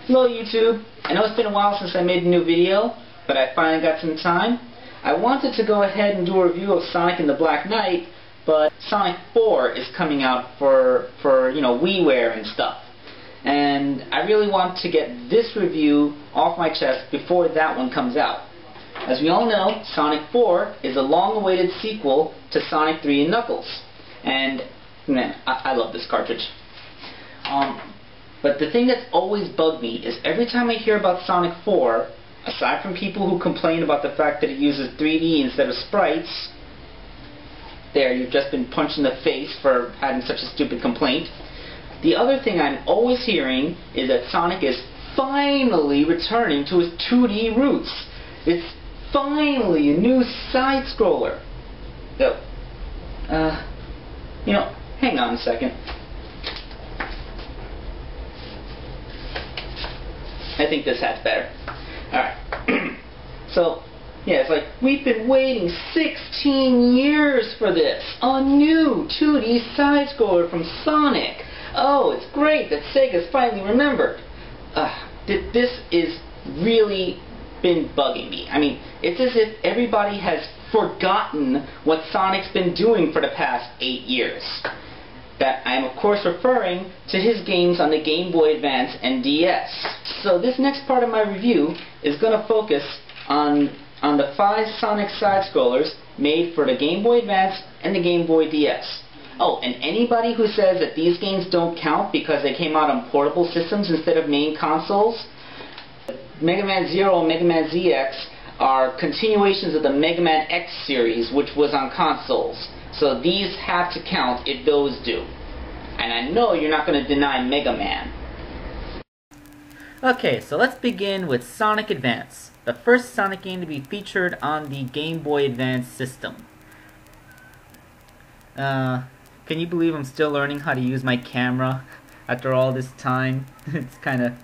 Hello YouTube. I know it's been a while since I made a new video, but I finally got some time. I wanted to go ahead and do a review of Sonic and the Black Knight, but Sonic 4 is coming out for WiiWare and stuff. And I really want to get this review off my chest before that one comes out. As we all know, Sonic 4 is a long-awaited sequel to Sonic 3 and Knuckles. And, man, I love this cartridge. But the thing that's always bugged me is every time I hear about Sonic 4, aside from people who complain about the fact that it uses 3D instead of sprites, there, you've just been punched in the face for having such a stupid complaint. The other thing I'm always hearing is that Sonic is finally returning to his 2D roots. It's finally a new side-scroller. So, hang on a second. I think this hat's better. Alright. So, yeah, it's like, we've been waiting 16 years for this. A new 2D side-scroller from Sonic. Oh, it's great that Sega's finally remembered. This is really been bugging me. I mean, it's as if everybody has forgotten what Sonic's been doing for the past 8 years. That I am of course referring to his games on the Game Boy Advance and DS. So this next part of my review is going to focus on the 5 Sonic side-scrollers made for the Game Boy Advance and the Game Boy DS. Oh, and anybody who says that these games don't count because they came out on portable systems instead of main consoles, Mega Man Zero and Mega Man ZX are continuations of the Mega Man X series, which was on consoles. So these have to count if those do. And I know you're not going to deny Mega Man. Okay, so let's begin with Sonic Advance, the first Sonic game to be featured on the Game Boy Advance system. Can you believe I'm still learning how to use my camera after all this time? It's kind of...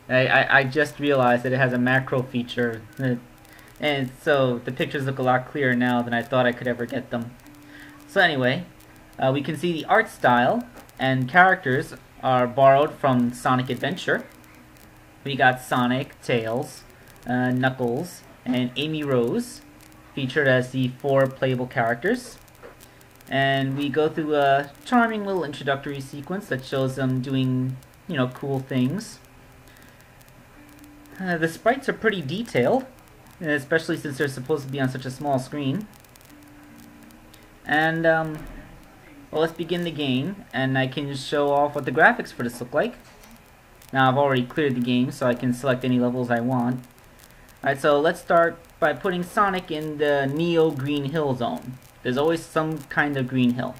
I just realized that it has a macro feature, and so the pictures look a lot clearer now than I thought I could ever get them. So anyway, we can see the art style and characters are borrowed from Sonic Adventure. We got Sonic, Tails, Knuckles, and Amy Rose featured as the 4 playable characters. And we go through a charming little introductory sequence that shows them doing, cool things. The sprites are pretty detailed, especially since they're supposed to be on such a small screen. And, well, let's begin the game, and I can show off what the graphics for this look like. Now, I've already cleared the game, so I can select any levels I want. Alright, so let's start by putting Sonic in the Neo Green Hill zone. There's always some kind of green hill.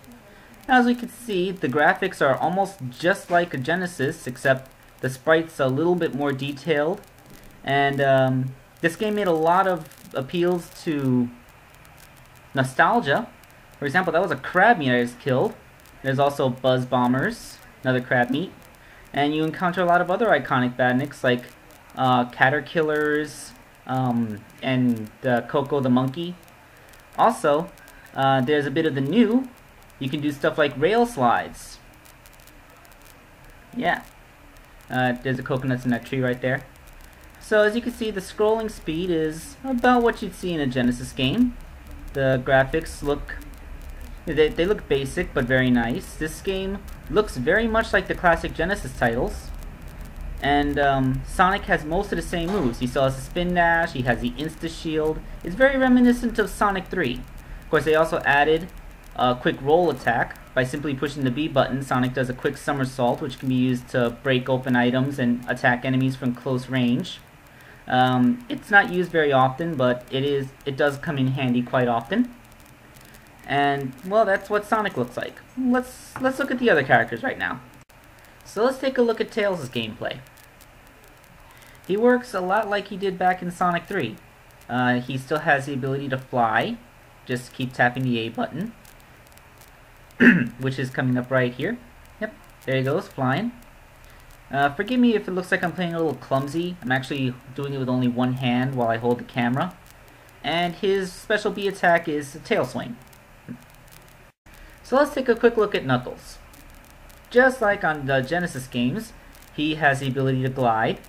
Now, as we can see, the graphics are almost just like a Genesis, except the sprites are a little bit more detailed. And this game made a lot of appeals to nostalgia. For example, that was a crab meat I just killed. There's also Buzz Bombers, another crab meat. And you encounter a lot of other iconic badniks like Caterkillers and Coco the monkey. Also, there's a bit of the new. You can do stuff like rail slides. Yeah. There's the coconuts in that tree right there. So as you can see, the scrolling speed is about what you'd see in a Genesis game. The graphics look... They look basic, but very nice. This game looks very much like the classic Genesis titles. And Sonic has most of the same moves. He still has the spin dash, he has the insta-shield. It's very reminiscent of Sonic 3. Of course, they also added a quick roll attack. By simply pushing the B button, Sonic does a quick somersault, which can be used to break open items and attack enemies from close range. It's not used very often, but it does come in handy quite often. And, well, that's what Sonic looks like. Let's look at the other characters right now. So let's take a look at Tails' gameplay. He works a lot like he did back in Sonic 3. He still has the ability to fly. Just keep tapping the A button, which is coming up right here. Yep, there he goes, flying. Forgive me if it looks like I'm playing a little clumsy. I'm actually doing it with only one hand while I hold the camera. And his special B attack is a tail swing. So let's take a quick look at Knuckles. Just like on the Genesis games, he has the ability to glide.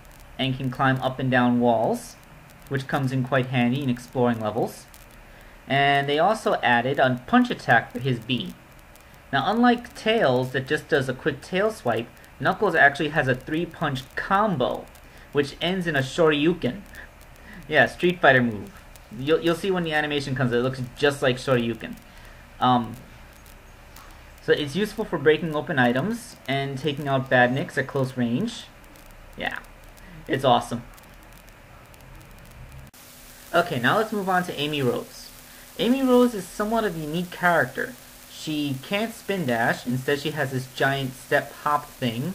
and can climb up and down walls, which comes in quite handy in exploring levels. And they also added a punch attack for his B. Now, unlike Tails that just does a quick tail swipe, Knuckles actually has a 3-punch combo, which ends in a Shoryuken. Yeah, Street Fighter move. You'll see when the animation comes, it looks just like Shoryuken. So it's useful for breaking open items and taking out badniks at close range. Yeah, it's awesome. Okay, now let's move on to Amy Rose. Amy Rose is somewhat of a unique character. She can't spin dash, instead she has this giant step hop thing,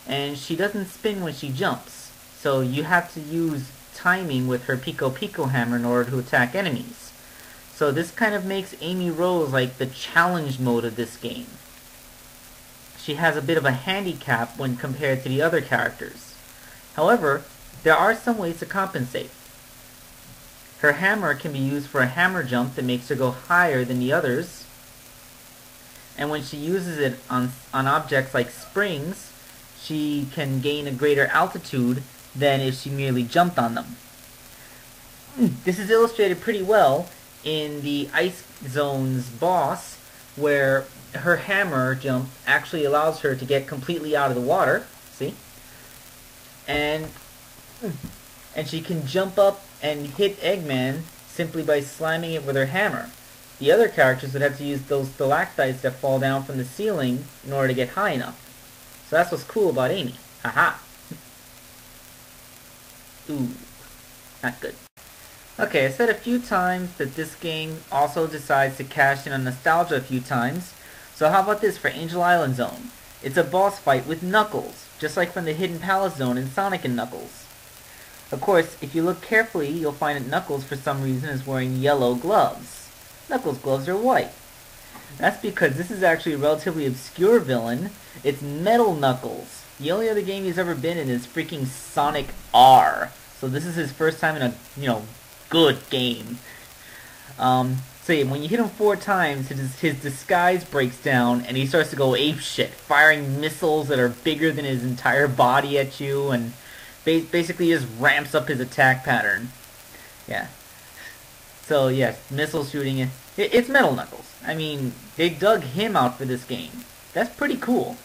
and she doesn't spin when she jumps. So you have to use timing with her Pico Pico hammer in order to attack enemies. So this kind of makes Amy Rose like the challenge mode of this game. She has a bit of a handicap when compared to the other characters. However, there are some ways to compensate. Her hammer can be used for a hammer jump that makes her go higher than the others. And when she uses it on objects like springs, she can gain a greater altitude than if she merely jumped on them. This is illustrated pretty well in the Ice Zone's boss, where her hammer jump actually allows her to get completely out of the water. See? And she can jump up and hit Eggman simply by slamming it with her hammer. The other characters would have to use those stalactites that fall down from the ceiling in order to get high enough. So that's what's cool about Amy. Haha. Ooh, not good. Okay, I said a few times that this game also decides to cash in on nostalgia a few times. So how about this for Angel Island Zone? It's a boss fight with Knuckles, just like from the Hidden Palace Zone in Sonic and Knuckles. Of course, if you look carefully, you'll find that Knuckles for some reason is wearing yellow gloves. Knuckles' gloves are white. That's because this is actually a relatively obscure villain. It's Metal Knuckles. The only other game he's ever been in is freaking Sonic R. So this is his first time in a, good game. So yeah, when you hit him 4 times, his disguise breaks down and he starts to go apeshit, firing missiles that are bigger than his entire body at you, and basically just ramps up his attack pattern. Yeah. So yes, missile shooting, it's Metal Knuckles. I mean, they dug him out for this game. That's pretty cool.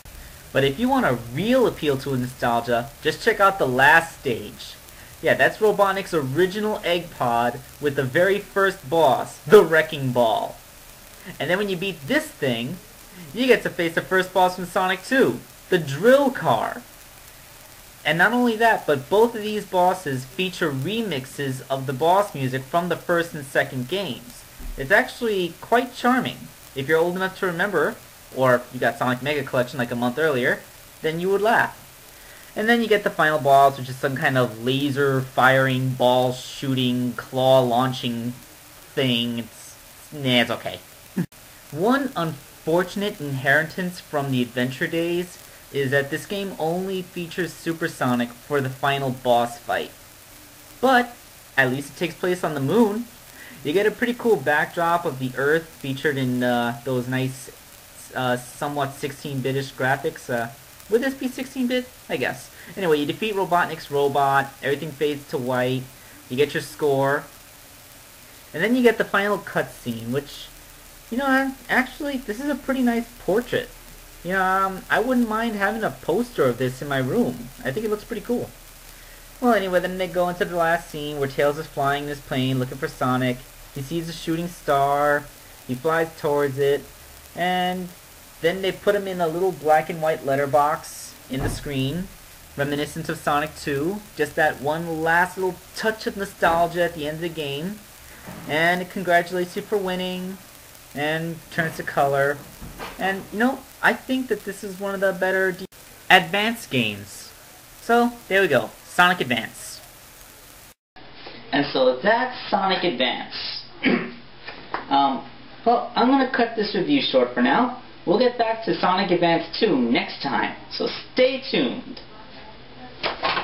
But if you want a real appeal to nostalgia, just check out the last stage. Yeah, that's Robotnik's original egg pod with the very first boss, the Wrecking Ball. And then when you beat this thing, you get to face the first boss from Sonic 2, the Drill Car. And not only that, but both of these bosses feature remixes of the boss music from the first and second games. It's actually quite charming. If you're old enough to remember, or you got Sonic Mega Collection like a month earlier, then you would laugh. And then you get the final boss, which is some kind of laser firing, ball shooting, claw launching thing. It's okay. One unfortunate inheritance from the Adventure days is that this game only features Supersonic for the final boss fight. But at least it takes place on the moon. You get a pretty cool backdrop of the Earth featured in those nice, somewhat 16-bitish graphics. Would this be 16-bit? I guess. Anyway, you defeat Robotnik's robot, everything fades to white, you get your score, and then you get the final cutscene, which, actually, this is a pretty nice portrait. I wouldn't mind having a poster of this in my room. I think it looks pretty cool. Well, anyway, then they go into the last scene where Tails is flying this plane looking for Sonic. He sees a shooting star, he flies towards it, and then they put him in a little black and white letterbox in the screen, reminiscent of Sonic 2. Just that one last little touch of nostalgia at the end of the game. And it congratulates you for winning, and turns to color. And, I think that this is one of the better Advance games. So, there we go. Sonic Advance. And so that's Sonic Advance. Well, I'm going to cut this review short for now. We'll get back to Sonic Advance 2 next time, so stay tuned.